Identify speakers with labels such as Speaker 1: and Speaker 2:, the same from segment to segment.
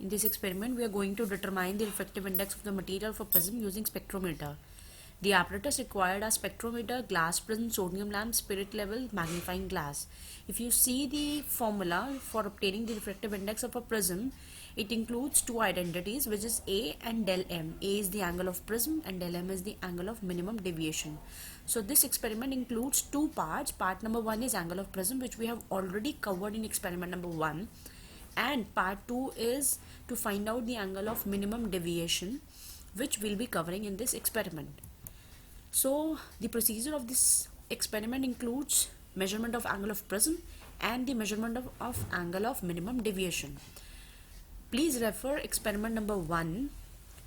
Speaker 1: In this experiment, we are going to determine the refractive index of the material for prism using spectrometer. The apparatus required are spectrometer, glass prism, sodium lamp, spirit level, magnifying glass. If you see the formula for obtaining the refractive index of a prism, it includes two identities, which is A and del M. A is the angle of prism and del M is the angle of minimum deviation. So this experiment includes two parts. Part number 1 is angle of prism, which we have already covered in experiment number 1. And part 2 is to find out the angle of minimum deviation, which we'll be covering in this experiment. So the procedure of this experiment includes measurement of angle of prism and the measurement of angle of minimum deviation. Please refer experiment number 1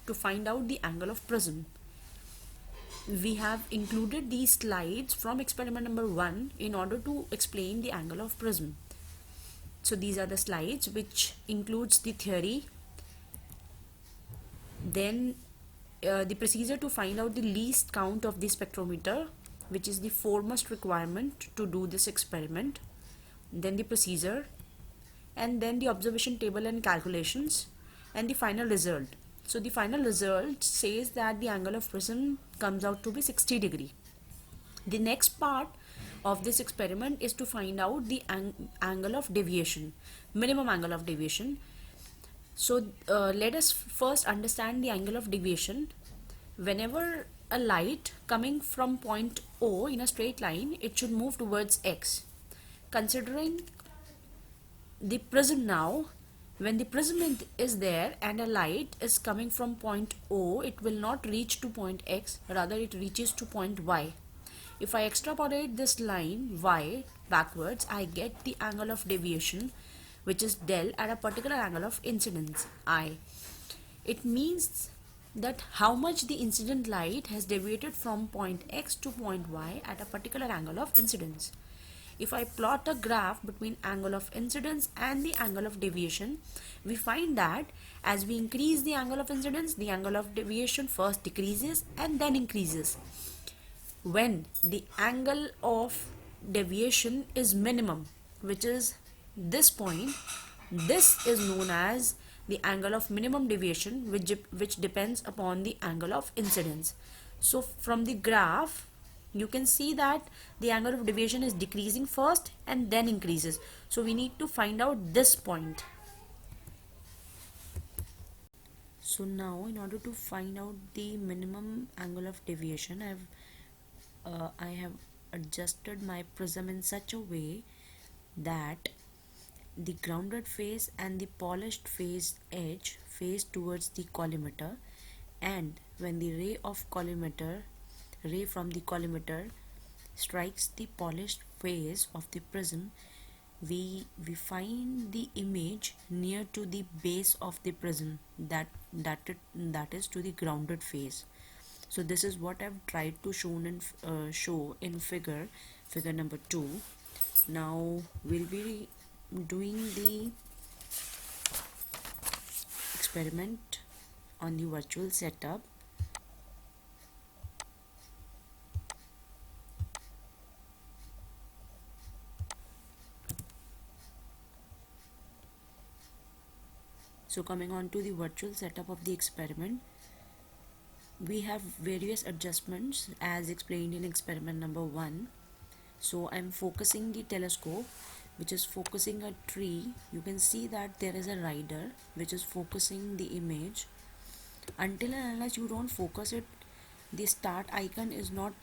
Speaker 1: to find out the angle of prism. We have included these slides from experiment number 1 in order to explain the angle of prism. So these are the slides which includes the theory, then the procedure to find out the least count of the spectrometer, which is the foremost requirement to do this experiment, then the procedure, and then the observation table and calculations, and the final result. So the final result says that the angle of prism comes out to be 60 degree. The next part of this experiment is to find out the angle of deviation, minimum angle of deviation. So let us first understand the angle of deviation. Whenever a light coming from point O in a straight line, it should move towards X. Considering the prism now, when the prism is there and a light is coming from point O, it will not reach to point X, rather it reaches to point Y. If I extrapolate this line Y backwards, I get the angle of deviation, which is del, at a particular angle of incidence I. It means that how much the incident light has deviated from point X to point Y at a particular angle of incidence. If I plot a graph between angle of incidence and the angle of deviation, we find that as we increase the angle of incidence, the angle of deviation first decreases and then increases. When the angle of deviation is minimum, which is this point, this is known as the angle of minimum deviation, which depends upon the angle of incidence. So from the graph, you can see that the angle of deviation is decreasing first and then increases. So we need to find out this point. So now, in order to find out the minimum angle of deviation, I have adjusted my prism in such a way that the grounded face and the polished face edge face towards the collimator, and when the ray from the collimator strikes the polished face of the prism, we find the image near to the base of the prism, that is to the grounded face. So this is what I've tried to show in figure number 2. Now we'll be doing the experiment on the virtual setup. So coming on to the virtual setup of the experiment, we have various adjustments as explained in experiment number 1. So I'm focusing the telescope, which is focusing a tree. You can see that there is a rider which is focusing the image. Until and unless you don't focus it, the start icon is not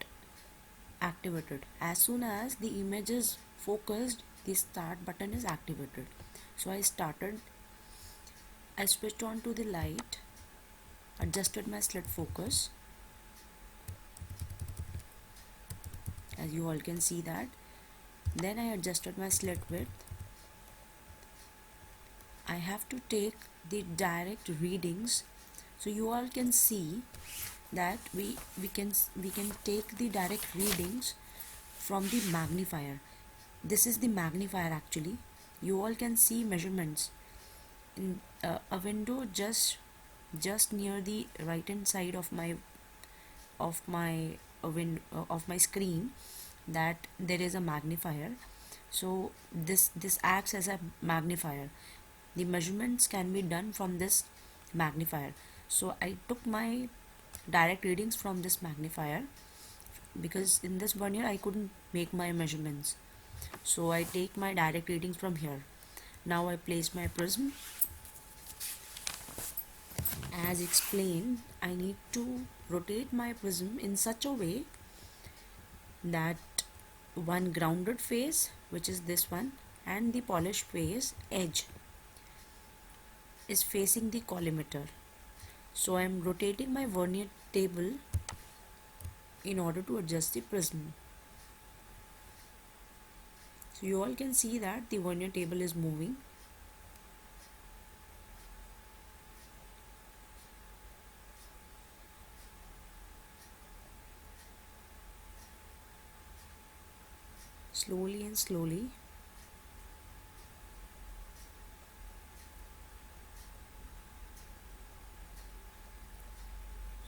Speaker 1: activated. As soon as the image is focused, the start button is activated. So I switched on to the light, adjusted my slit focus, as you all can see that. Then I adjusted my slit width. I have to take the direct readings, so you all can see that we can take the direct readings from the magnifier. This is the magnifier actually. You all can see measurements in a window just near the right hand side of my screen, that there is a magnifier. So this acts as a magnifier. the measurements can be done from this magnifier. So I took my direct readings from this magnifier because in this vernier I couldn't make my measurements. So I take my direct readings from here. Now I place my prism. As explained, I need to rotate my prism in such a way that one grounded face, which is this one, and the polished face edge is facing the collimator. So I am rotating my vernier table in order to adjust the prism. So you all can see that the vernier table is moving. Slowly and slowly.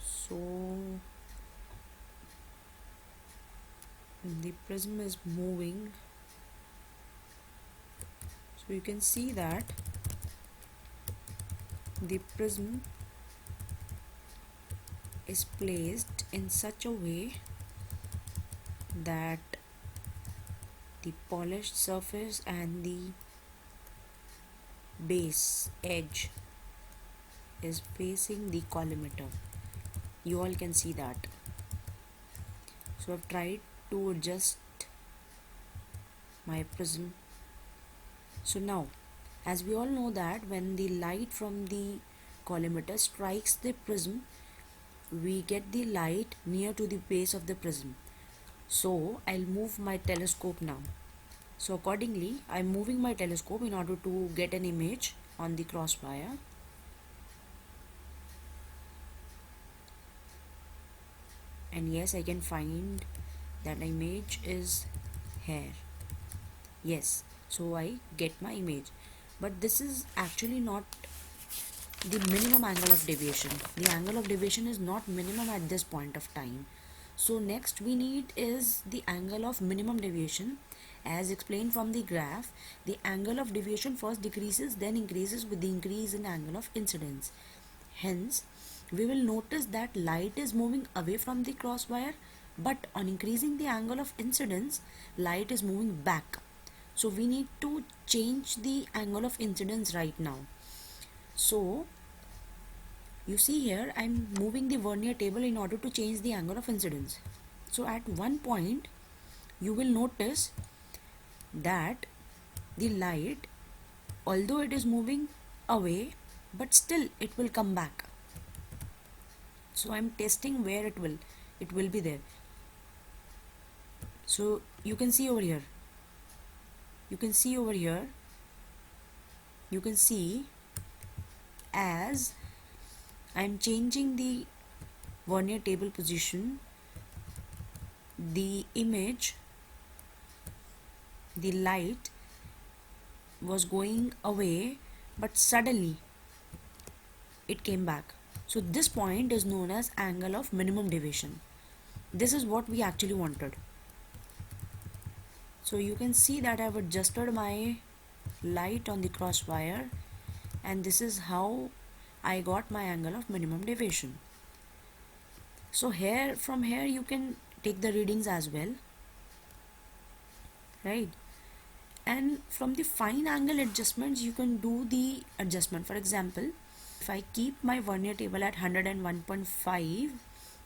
Speaker 1: So the prism is moving. So you can see that the prism is placed in such a way that the polished surface and the base edge is facing the collimator. You all can see that. So I've tried to adjust my prism. So now, as we all know that when the light from the collimator strikes the prism, we get the light near to the base of the prism. So I'll move my telescope now. So accordingly, I'm moving my telescope in order to get an image on the crosswire. And yes, I can find that image is here. Yes, so I get my image. But this is actually not the minimum angle of deviation. The angle of deviation is not minimum at this point of time. So next we need is the angle of minimum deviation. As explained from the graph, the angle of deviation first decreases, then increases with the increase in angle of incidence. Hence, we will notice that light is moving away from the crosswire, but on increasing the angle of incidence, light is moving back. So we need to change the angle of incidence right now. So you see here, I'm moving the vernier table in order to change the angle of incidence. So at one point, you will notice that the light, although it is moving away, but still it will come back. So I'm testing where it will be there. So you can see over here, you can see as I'm changing the vernier table position, the image, the light was going away, but suddenly it came back. So this point is known as angle of minimum deviation. This is what we actually wanted. So you can see that I've adjusted my light on the crosswire, and this is how I got my angle of minimum deviation. So here, from here you can take the readings as well, right? And from the fine angle adjustments you can do the adjustment. For example, if I keep my vernier table at 101.5,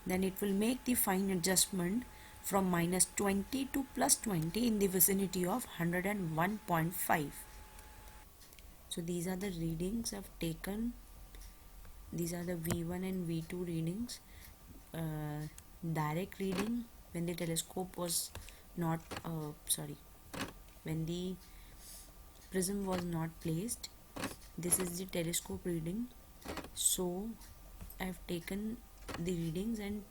Speaker 1: then it will make the fine adjustment from -20 to +20 in the vicinity of 101.5. So these are the readings I've taken. These are the V1 and V2 readings. Direct reading when the telescope was not when the prism was not placed. This is the telescope reading. So I've taken the readings and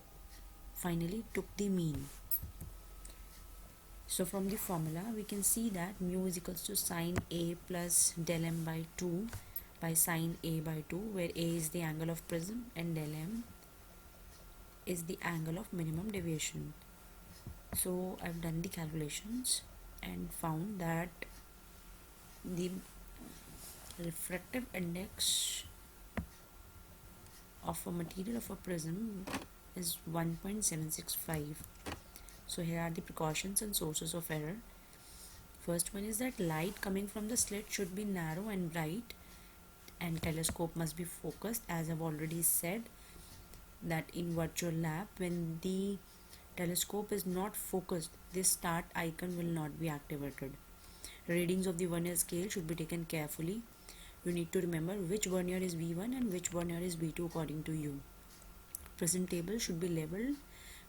Speaker 1: finally took the mean. So from the formula we can see that mu is equals to sine A plus del m by 2 by sine A by 2, where A is the angle of prism and del m is the angle of minimum deviation. So I've done the calculations and found that the refractive index of a material of a prism is 1.765. So here are the precautions and sources of error. First one is that light coming from the slit should be narrow and bright, and telescope must be focused. As I've already said, that in virtual lab, when the telescope is not focused, this start icon will not be activated. Readings of the vernier scale should be taken carefully. You need to remember which vernier is V1 and which vernier is V2 according to you. Prism table should be leveled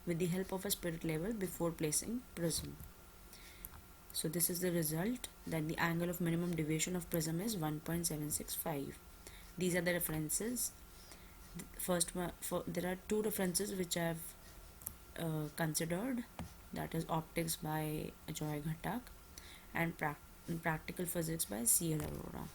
Speaker 1: with the help of a spirit level before placing prism. So this is the result, that the angle of minimum deviation of prism is 1.765. These are the references. First one, there are two references which I have considered, that is Optics by Ajoy Ghatak and Practical Physics by C.L. Arora.